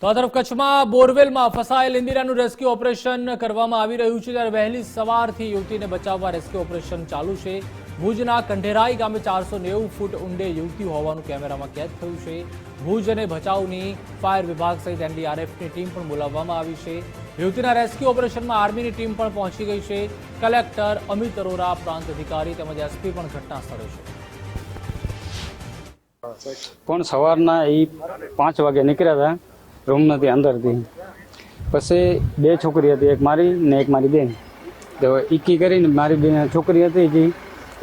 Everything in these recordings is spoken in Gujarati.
તો આ તરફ કચ્છમાં બોરવેલમાં ફસાયેલ ઇન્દિરાનું રેસ્ક્યુ ઓપરેશન કરવામાં આવી રહ્યું છે, ત્યારે વહેલી સવારથી યુવતીને બચાવવા રેસ્ક્યુ ઓપરેશન ચાલુ છે। ભુજના કંઢેરાઈ ગામે 490 ફૂટ ઊંડે યુવતી હોવાનું કેમેરામાં કેદ થયું છે। ભુજ અને ભચાઉની ફાયર વિભાગ સહિત એનડીઆરએફની ટીમ પણ બોલાવવામાં આવી છે। યુવતીના રેસ્ક્યુ ઓપરેશનમાં આર્મીની ટીમ પણ પહોંચી ગઈ છે। કલેક્ટર અમિત અરોરા, પ્રાંત અધિકારી તેમજ એસપી પણ ઘટના સ્થળે છે। પણ સવારના 5 વાગે નીકળ્યા હતા રૂમમાંથી અંદરથી। પછી 2 છોકરી હતી, એક મારી ને એક મારી બેન। તો ઈકી કરીને મારી બેન છોકરી હતી જે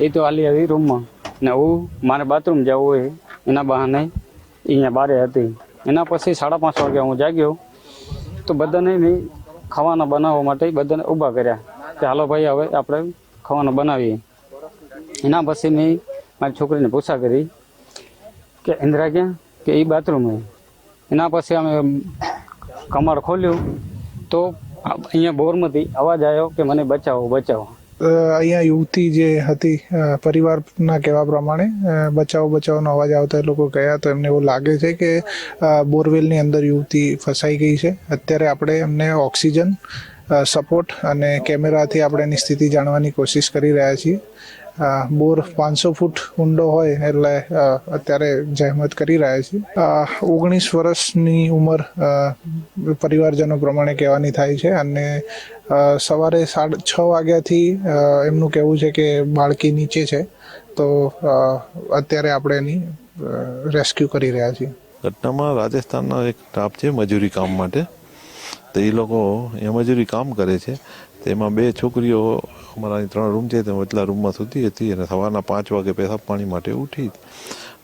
એ તો આલી હતી રૂમમાં ને હું મારે બાથરૂમ જવું હોય એના બહાને અહીંયા બારે હતી। એના પછી 5:30 વાગે હું જાગ્યો તો બધાને મેં ખાવાના બનાવવા માટે બધાને ઊભા કર્યા કે હાલો ભાઈ હવે આપણે ખાવાનું બનાવીએ। એના પછી મેં મારી છોકરીને પૂછા કરી કે ઇન્દિરા ક્યાં, કે એ બાથરૂમ હે। એના પછી અમે કમર ખોલ્યું તો અહીંયા બોરમાંથી અવાજ આવ્યો કે મને બચાવો બચાવો। અહીંયા યુવતી જે હતી પરિવારના કહેવા પ્રમાણે બચાવનો અવાજ આવતા એ લોકો ગયા તો એમને એવું લાગે છે કે બોરવેલની અંદર યુવતી ફસાઈ ગઈ છે। અત્યારે આપણે એમને ઓક્સિજન સપોર્ટ અને કેમેરાથી આપણે એની સ્થિતિ જાણવાની કોશિશ કરી રહ્યા છીએ। બોર 500 ફૂટ ઊંડો હોય એટલે અત્યારે જહેમત કરી રહ્યા છીએ। 19 વર્ષની ઉંમર પરિવારજનો પ્રમાણે કહેવાની થાય છે અને સવારે 6:30 વાગ્યાથી એમનું કહેવું છે કે બાળકી નીચે છે, તો અત્યારે આપણે એની રેસ્ક્યુ કરી રહ્યા છીએ। ઘટનામાં રાજસ્થાનના એક સ્ટાફ છે મજૂરી કામ માટે, તો એ લોકો એ મજૂરી કામ કરે છે। તેમાં 2 છોકરીઓ અમારા 3 રૂમ છે તેમાં એટલા રૂમમાં સૂતી હતી અને સવારના 5 વાગે પેશાબ પાણી માટે ઉઠી।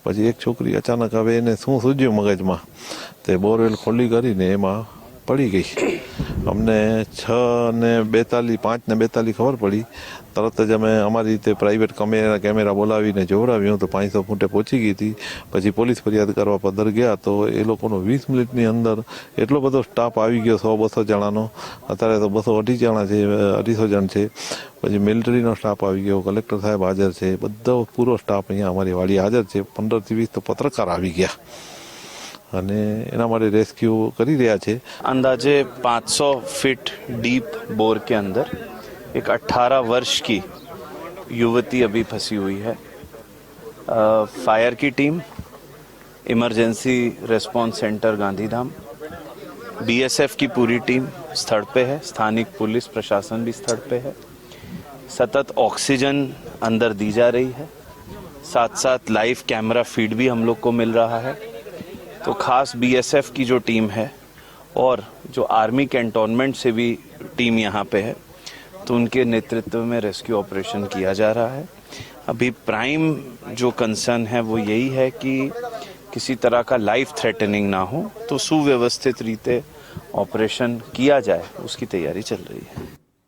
પછી એક છોકરી અચાનક હવે એને શું સૂજ્યું મગજમાં, તે બોરવેલ ખોલી કરીને એમાં પડી ગઈ। અમને 5:42 ખબર પડી। તરત જ અમે અમારી રીતે પ્રાઇવેટ કેમેરા બોલાવીને જોવડાવ્યું તો 500 ફૂટે પહોંચી ગઈ હતી। પછી પોલીસ ફરિયાદ કરવા પદર ગયા તો એ લોકોનો 20 મિનિટની અંદર એટલો બધો સ્ટાફ આવી ગયો, 100-200 જણાનો। અત્યારે તો 200-250 જણા છે, 250 જણ છે। પછી મિલિટરીનો સ્ટાફ આવી ગયો, કલેક્ટર સાહેબ હાજર છે, બધો પૂરો સ્ટાફ અહીંયા અમારી વાડી હાજર છે। 15-20 તો પત્રકાર આવી ગયા અને એના માટે રેસ્ક્યુ કરી રહ્યા છે। अंदाजे 500 फीट डीप बोर के अंदर एक 18 वर्ष की युवती अभी फंसी हुई है। फायर की team, emergency response centre Gandhidham, BSF की पूरी टीम स्थल पे है, स्थानिक पुलिस प्रशासन भी स्थल पे है। सतत ऑक्सीजन अंदर दी जा रही है, साथ साथ लाइव कैमरा फीड भी हम लोग को मिल रहा है। तो खास बीएसएफ की जो टीम है और जो आर्मी कैंटोनमेंट से भी टीम यहाँ पे है, तो उनके नेतृत्व में रेस्क्यू ऑपरेशन किया जा रहा है। अभी प्राइम जो कंसर्न है वो यही है कि किसी तरह का लाइफ थ्रेटनिंग ना हो, तो सुव्यवस्थित रीते ऑपरेशन किया जाए, उसकी तैयारी चल रही है।